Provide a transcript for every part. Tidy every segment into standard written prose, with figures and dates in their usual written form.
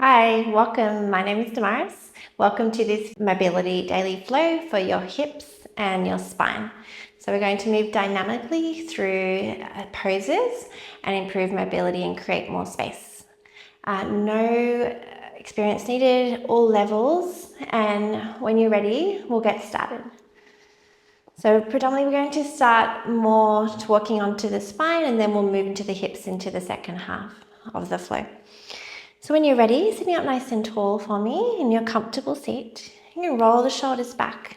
Hi, welcome. My name is Damaris. Welcome to this mobility daily flow for your hips and your spine. So we're going to move dynamically through poses and improve mobility and create more space. No experience needed, all levels, and when you're ready, we'll get started. So predominantly we're going to start more working onto the spine, and then we'll move into the hips into the second half of the flow. So when you're ready, sitting up nice and tall for me in your comfortable seat, you can roll the shoulders back.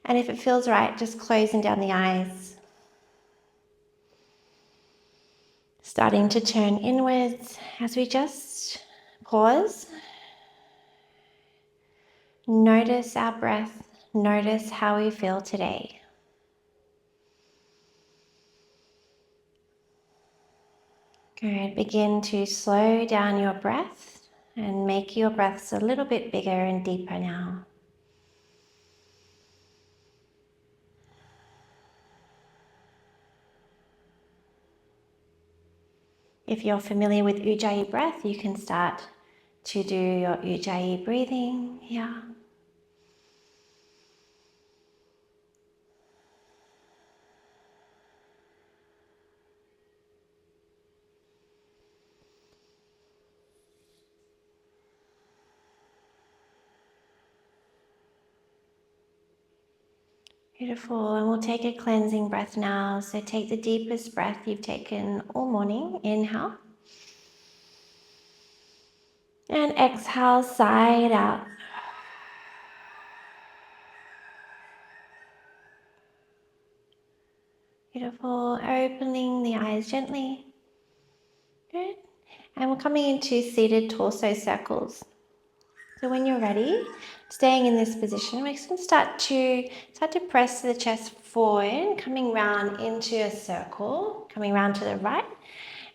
And if it feels right, just closing down the eyes. Starting to turn inwards as we just pause. Notice our breath. Notice how we feel today. Good. Begin to slow down your breath and make your breaths a little bit bigger and deeper now. If you're familiar with Ujjayi breath, you can start to do your Ujjayi breathing here. Beautiful, and we'll take a cleansing breath now. So take the deepest breath you've taken all morning. Inhale. And exhale, sigh it out. Beautiful, opening the eyes gently. Good. And we're coming into seated torso circles. So when you're ready, staying in this position, we're just going to start to press the chest forward, coming round into a circle, coming round to the right,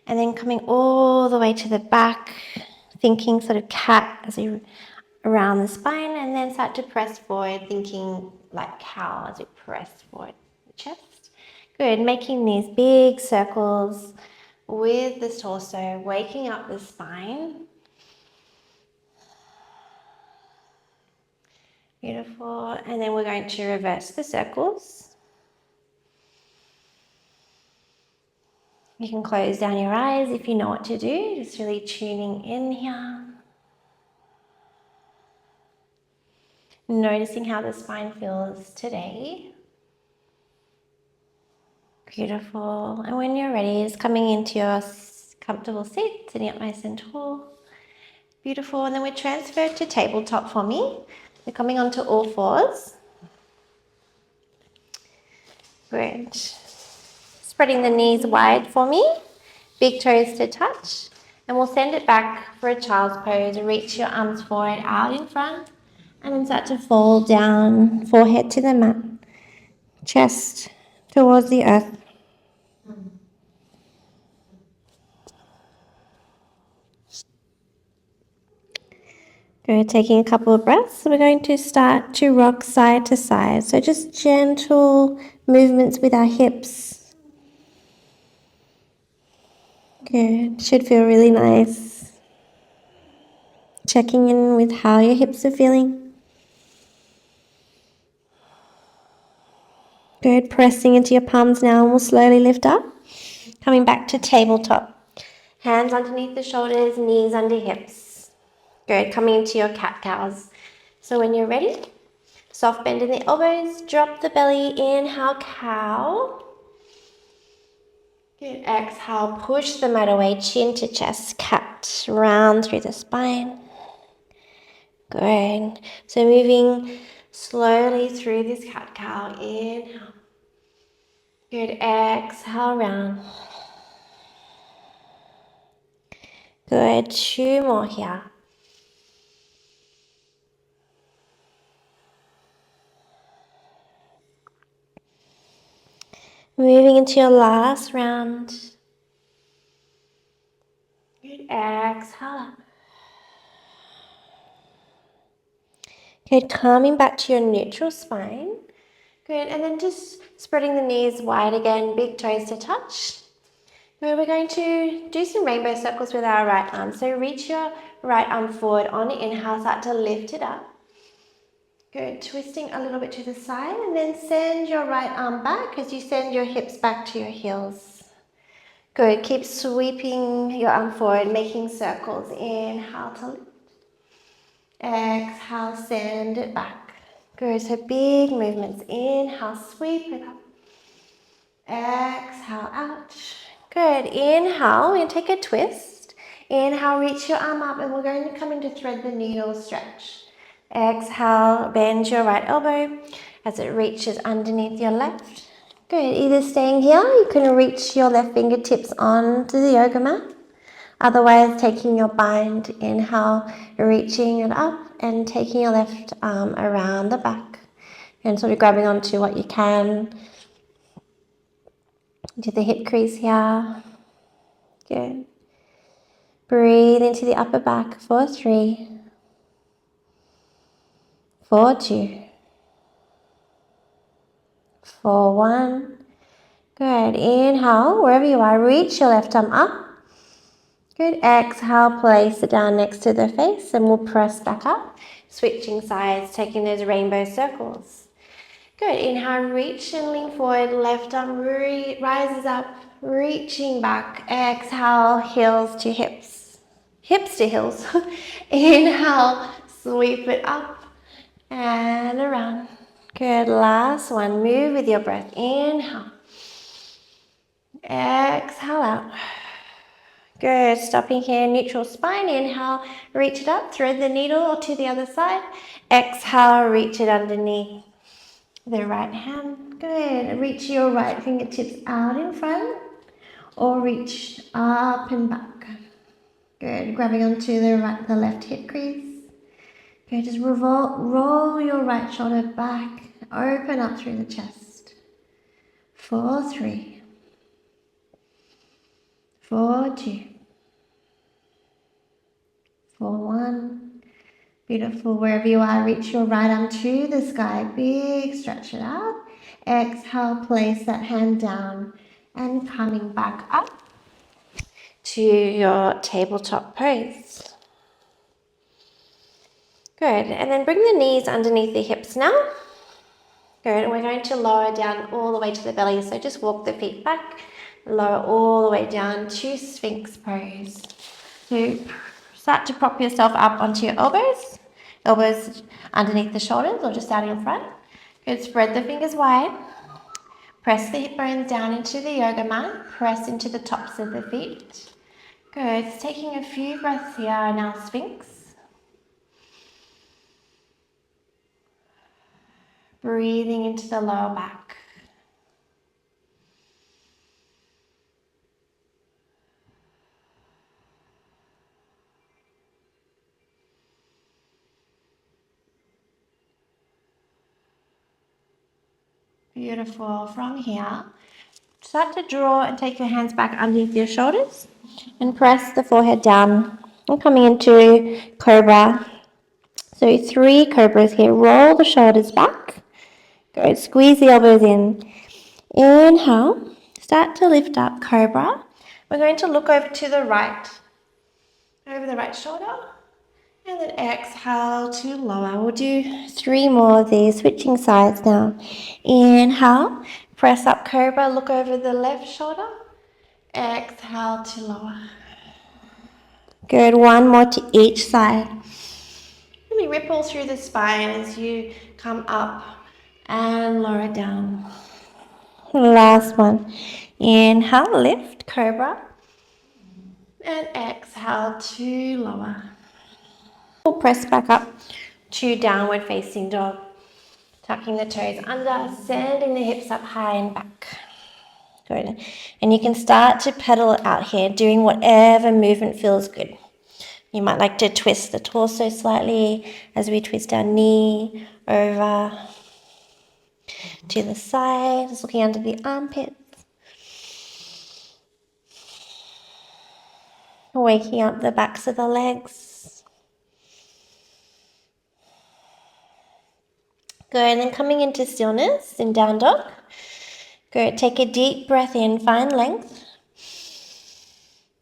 and then coming all the way to the back, thinking sort of cat as we around the spine, and then start to press forward, thinking like cow as we press forward the chest. Good, making these big circles with the torso, waking up the spine. Beautiful, and then we're going to reverse the circles. You can close down your eyes if you know what to do, just really tuning in here. Noticing how the spine feels today. Beautiful, and when you're ready, just coming into your comfortable seat, sitting up nice and tall. Beautiful, and then we transfer to tabletop for me. We're coming onto all fours. Great. Spreading the knees wide for me, big toes to touch, and we'll send it back for a child's pose. Reach your arms forward out in front, and then start to fall down, forehead to the mat, chest towards the earth. Good, taking a couple of breaths. So we're going to start to rock side to side. So just gentle movements with our hips. Good, should feel really nice. Checking in with how your hips are feeling. Good, pressing into your palms now, and we'll slowly lift up. Coming back to tabletop. Hands underneath the shoulders, knees under hips. Good, coming into your cat-cows. So when you're ready, soft bend in the elbows, drop the belly, inhale, cow. Good, exhale, push the mat away, chin to chest, cat, round through the spine. Good, so moving slowly through this cat-cow, inhale. Good, exhale, round. Good, 2 more here. Moving into your last round. Good, exhale. Good, coming back to your neutral spine. Good, and then just spreading the knees wide again, big toes to touch. Good, we're going to do some rainbow circles with our right arm. So reach your right arm forward on inhale, start to lift it up. Good, twisting a little bit to the side and then send your right arm back as you send your hips back to your heels. Good, keep sweeping your arm forward, making circles. Inhale to lift. Exhale, send it back. Good, so big movements. Inhale, sweep it up. Exhale, out. Good, inhale, we're going to take a twist. Inhale, reach your arm up and we're going to come into thread the needle stretch. Exhale, bend your right elbow as it reaches underneath your left. Good, either staying here, you can reach your left fingertips onto the yoga mat. Otherwise, taking your bind, inhale, reaching it up and taking your left arm around the back and sort of grabbing onto what you can. Into the hip crease here. Good. Breathe into the upper back for 3, for 2, for 1. Good. Inhale, wherever you are, reach your left arm up. Good. Exhale, place it down next to the face and we'll press back up. Switching sides, taking those rainbow circles. Good. Inhale, reach and lean forward. Left arm rises up, reaching back. Exhale, heels to hips. Hips to heels. Inhale, sweep it up and around. Good. Last one. Move with your breath. Inhale. Exhale out. Good, stopping here, neutral spine. Inhale, reach it up, thread the needle or to the other side. Exhale, reach it underneath the right hand. Good, reach your right fingertips out in front or reach up and back. Good, grabbing onto the left hip crease. Good, just roll your right shoulder back, open up through the chest. For 3, for 2. For 1. Beautiful. Wherever you are, reach your right arm to the sky. Big stretch it out. Exhale, place that hand down and coming back up to your tabletop pose. Good. And then bring the knees underneath the hips now. Good. And we're going to lower down all the way to the belly. So just walk the feet back, lower all the way down to Sphinx pose. So start to prop yourself up onto your elbows. Elbows underneath the shoulders or just out in front. Good, spread the fingers wide. Press the hip bones down into the yoga mat. Press into the tops of the feet. Good, just taking a few breaths here in our Sphinx. Breathing into the lower back. Beautiful. From here, start to draw and take your hands back underneath your shoulders and press the forehead down. I'm coming into Cobra. So 3 cobras here. Roll the shoulders back. Go, squeeze the elbows in. Inhale. Start to lift up, Cobra. We're going to look over to the right. Over the right shoulder. And then exhale to lower. We'll do 3 more of these, switching sides now. Inhale, press up Cobra, look over the left shoulder. Exhale to lower. Good, 1 more to each side. Really ripple through the spine as you come up and lower down. Last one. Inhale, lift, Cobra. And exhale to lower. We'll press back up to downward facing dog. Tucking the toes under, sending the hips up high and back. Good. And you can start to pedal it out here, doing whatever movement feels good. You might like to twist the torso slightly as we twist our knee over to the side, just looking under the armpits. Waking up the backs of the legs. Good, and then coming into stillness in down dog. Good, take a deep breath in, find length.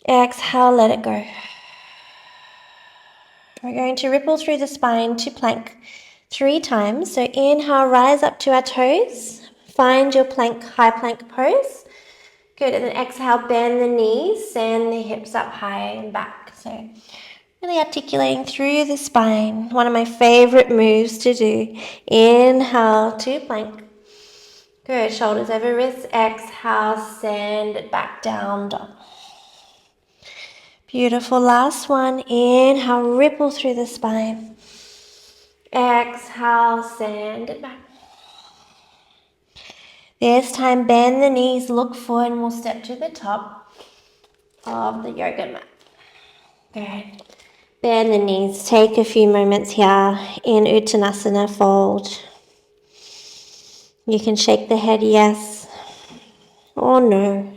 Exhale, let it go. We're going to ripple through the spine to plank 3 times. So inhale, rise up to our toes. Find your plank, high plank pose. Good, and then exhale, bend the knees, send the hips up high and back. So really articulating through the spine. One of my favorite moves to do. Inhale to plank. Good, shoulders over wrists. Exhale, send it back down, dog. Beautiful, last one. Inhale, ripple through the spine. Exhale, send it back. This time, bend the knees, look forward, and we'll step to the top of the yoga mat. Good. Bend the knees. Take a few moments here in Uttanasana fold. You can shake the head yes or no.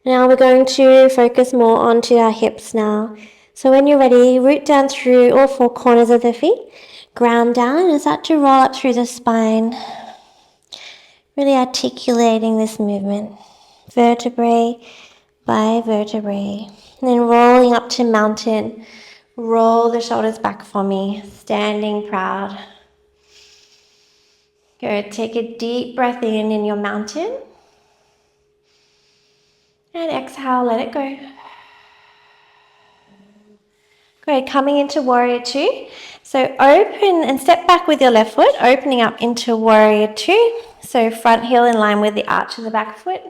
Now we're going to focus more onto our hips now. So when you're ready, root down through all 4 corners of the feet. Ground down and start to roll up through the spine. Really articulating this movement. Vertebrae by vertebrae. And then rolling up to mountain. Roll the shoulders back for me. Standing proud. Good. Take a deep breath in your mountain. And exhale, let it go. Great, coming into warrior 2. So open and step back with your left foot, opening up into warrior 2. So front heel in line with the arch of the back foot.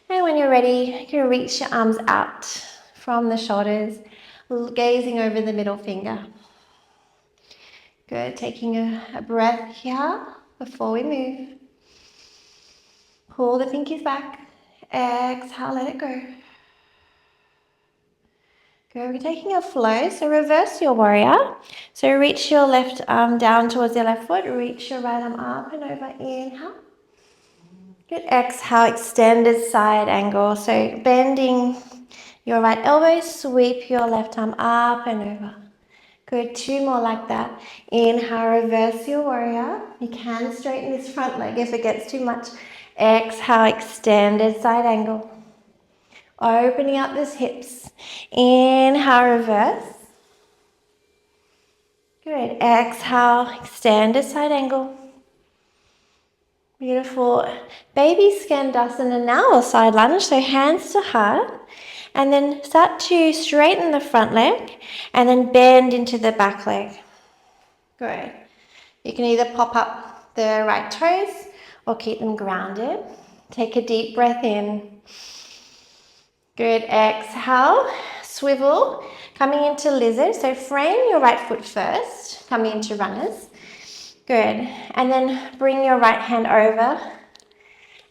And when you're ready, you can reach your arms out from the shoulders, gazing over the middle finger. Good, taking a breath here before we move. Pull the pinkies back. Exhale, let it go. Good, we're taking a flow, so reverse your warrior. So reach your left arm down towards your left foot, reach your right arm up and over, inhale. Good, exhale, extended side angle. So bending your right elbow, sweep your left arm up and over. Good, 2 more like that. Inhale, reverse your warrior. You can straighten this front leg if it gets too much. Exhale, extended side angle. Opening up those hips. Inhale, reverse. Good. Exhale, extended side angle. Beautiful. Baby Skandasana now, or side lunge. So hands to heart. And then start to straighten the front leg and then bend into the back leg. Good. You can either pop up the right toes or keep them grounded. Take a deep breath in. Good, exhale, swivel, coming into lizard. So frame your right foot first, coming into runners. Good, and then bring your right hand over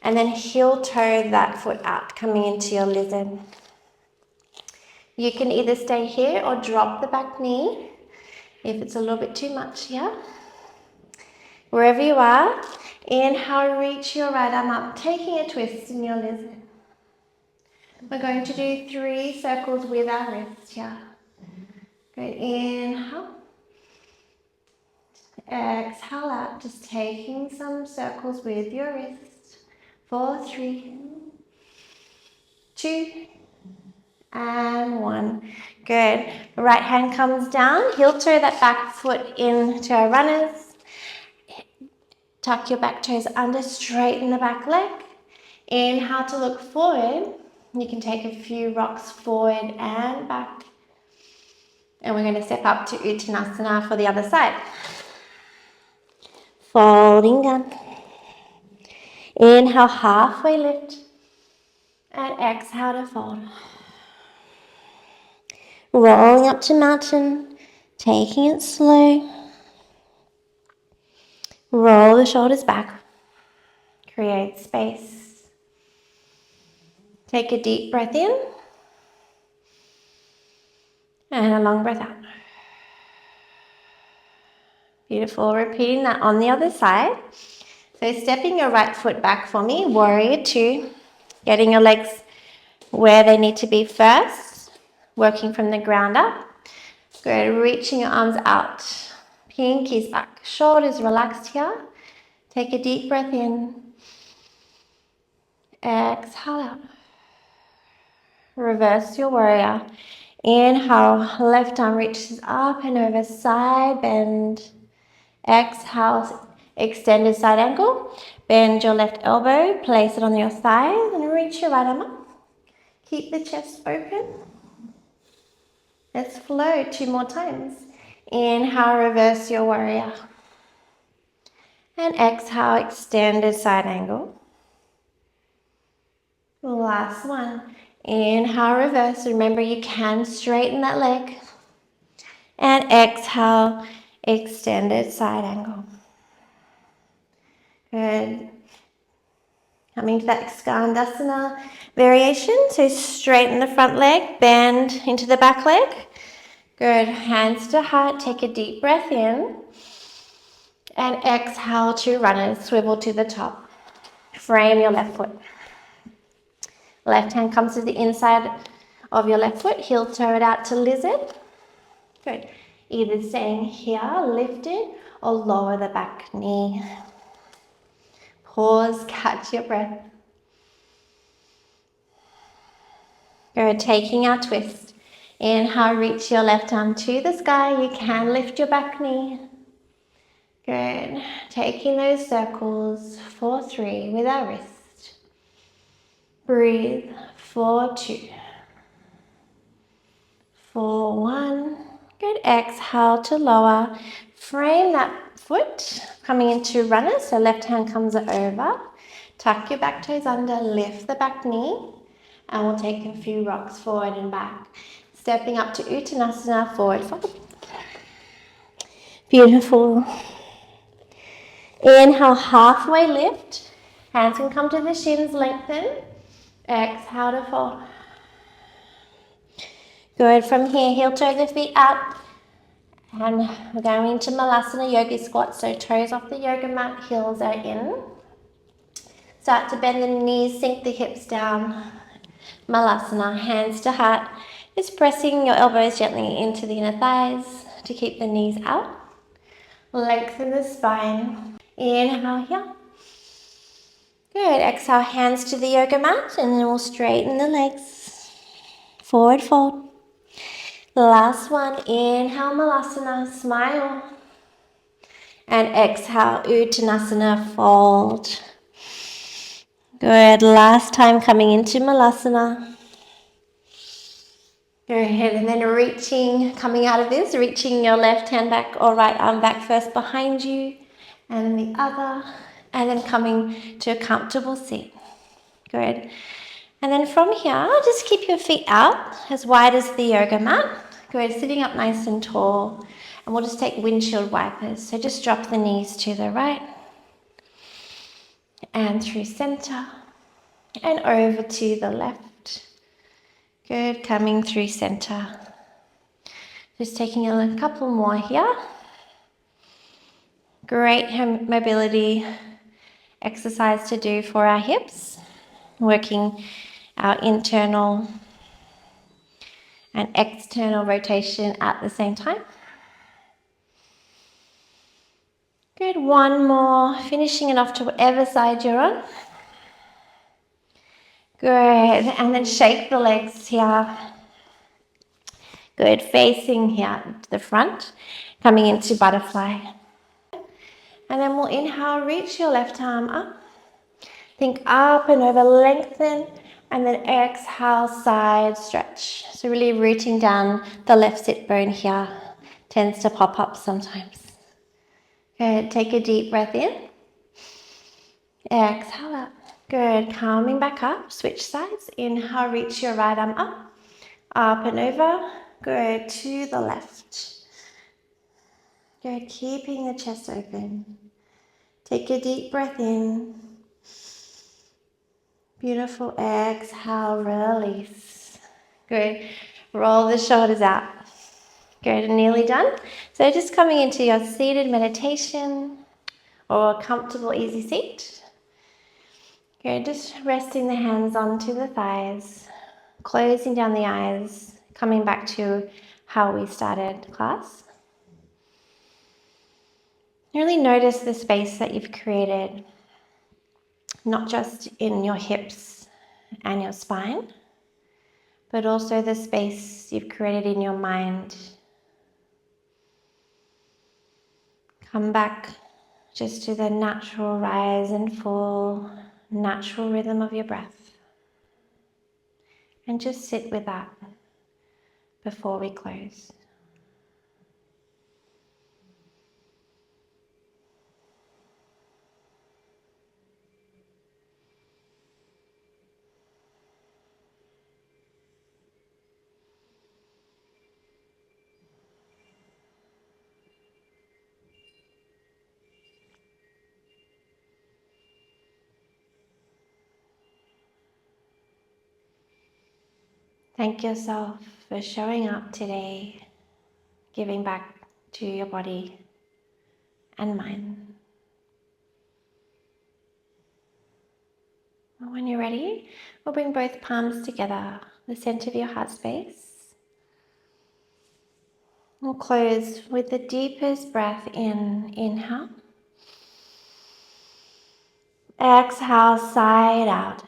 and then heel toe that foot out, coming into your lizard. You can either stay here or drop the back knee if it's a little bit too much here. Wherever you are, inhale, reach your right arm up, taking a twist in your lizard. We're going to do 3 circles with our wrist here. Good, inhale. Exhale out, just taking some circles with your wrist. 4, 3, 2, and 1. Good. Right hand comes down, heel toe that back foot into our runners. Tuck your back toes under, straighten the back leg. Inhale to look forward. You can take a few rocks forward and back. And we're going to step up to Uttanasana for the other side. Folding down. Inhale, halfway lift. And exhale to fold. Rolling up to mountain. Taking it slow. Roll the shoulders back. Create space. Take a deep breath in. And a long breath out. Beautiful. Repeating that on the other side. So stepping your right foot back for me. Warrior 2. Getting your legs where they need to be first. Working from the ground up. Good. Reaching your arms out. Pinkies back. Shoulders relaxed here. Take a deep breath in. Exhale out. Reverse your warrior. Inhale, left arm reaches up and over, side bend. Exhale, extended side angle. Bend your left elbow, place it on your thigh, and reach your right arm up. Keep the chest open. Let's flow 2 more times. Inhale, reverse your warrior. And exhale, extended side angle. Last one. Inhale, reverse. Remember, you can straighten that leg. And exhale, extended side angle. Good. Coming to that Skandasana variation. So straighten the front leg, bend into the back leg. Good. Hands to heart. Take a deep breath in. And exhale to runners. Swivel to the top. Frame your left foot. Left hand comes to the inside of your left foot. Heel toe it out to lizard. Good. Either staying here, lifted, or lower the back knee. Pause, catch your breath. Good. Taking our twist. Inhale, reach your left arm to the sky. You can lift your back knee. Good. Taking those circles for 3 with our wrist. Breathe for 2. For 1. Good. Exhale to lower. Frame that foot coming into runner. So left hand comes over. Tuck your back toes under. Lift the back knee. And we'll take a few rocks forward and back. Stepping up to Uttanasana, forward fold. Beautiful. Inhale, halfway lift. Hands can come to the shins, lengthen. Exhale to fold. Good. From here, heel toe the feet out. And we're going into Malasana yogi squat. So toes off the yoga mat, heels are in. Start to bend the knees, sink the hips down. Malasana, hands to heart. Just pressing your elbows gently into the inner thighs to keep the knees out. Lengthen the spine. Inhale here. Good. Exhale, hands to the yoga mat, and then we'll straighten the legs. Forward fold. Last one. Inhale, Malasana, smile. And exhale, Uttanasana, fold. Good. Last time coming into Malasana. Go ahead and then coming out of this, reaching your left hand back or right arm back first behind you, and then the other, and then coming to a comfortable seat. Good. And then from here, just keep your feet out as wide as the yoga mat. Good. Sitting up nice and tall. And we'll just take windshield wipers. So just drop the knees to the right and through center and over to the left. Good, coming through center. Just taking a couple more here. Great mobility exercise to do for our hips. Working our internal and external rotation at the same time. Good, one more. Finishing it off to whatever side you're on. Good, and then shake the legs here. Good, facing here to the front, coming into butterfly. And then we'll inhale, reach your left arm up. Think up and over, lengthen, and then exhale, side stretch. So really rooting down the left sit bone here. Tends to pop up sometimes. Good, take a deep breath in. Exhale up. Good, calming back up, switch sides. Inhale, reach your right arm up and over. Good, to the left. Good, keeping the chest open. Take a deep breath in. Beautiful, exhale, release. Good, roll the shoulders out. Good, nearly done. So just coming into your seated meditation or a comfortable, easy seat. Good, just resting the hands onto the thighs, closing down the eyes, coming back to how we started class. Really notice the space that you've created, not just in your hips and your spine, but also the space you've created in your mind. Come back just to the natural rise and fall, natural rhythm of your breath. And just sit with that before we close. Thank yourself for showing up today, giving back to your body and mind. When you're ready, we'll bring both palms together, the center of your heart space. We'll close with the deepest breath in. Inhale. Exhale, side out.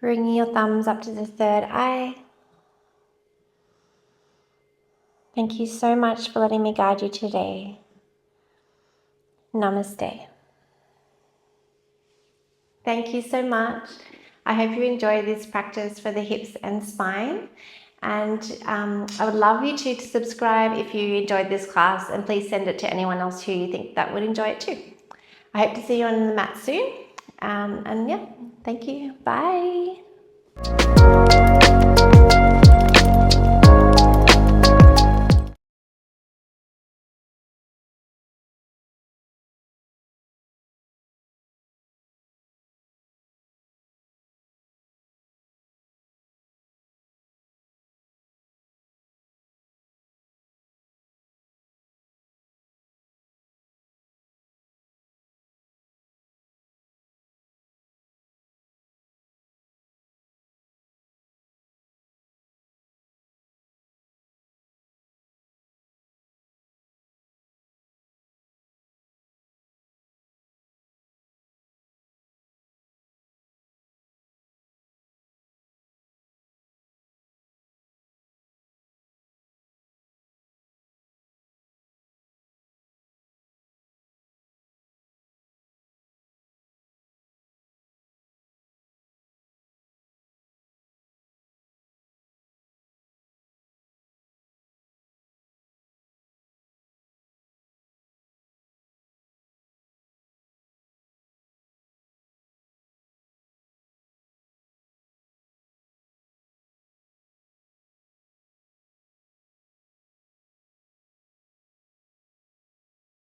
Bringing your thumbs up to the third eye. Thank you so much for letting me guide you today. Namaste. Thank you so much. I hope you enjoyed this practice for the hips and spine. And I would love you to subscribe if you enjoyed this class, and please send it to anyone else who you think that would enjoy it too. I hope to see you on the mat soon. And yeah, thank you. Bye.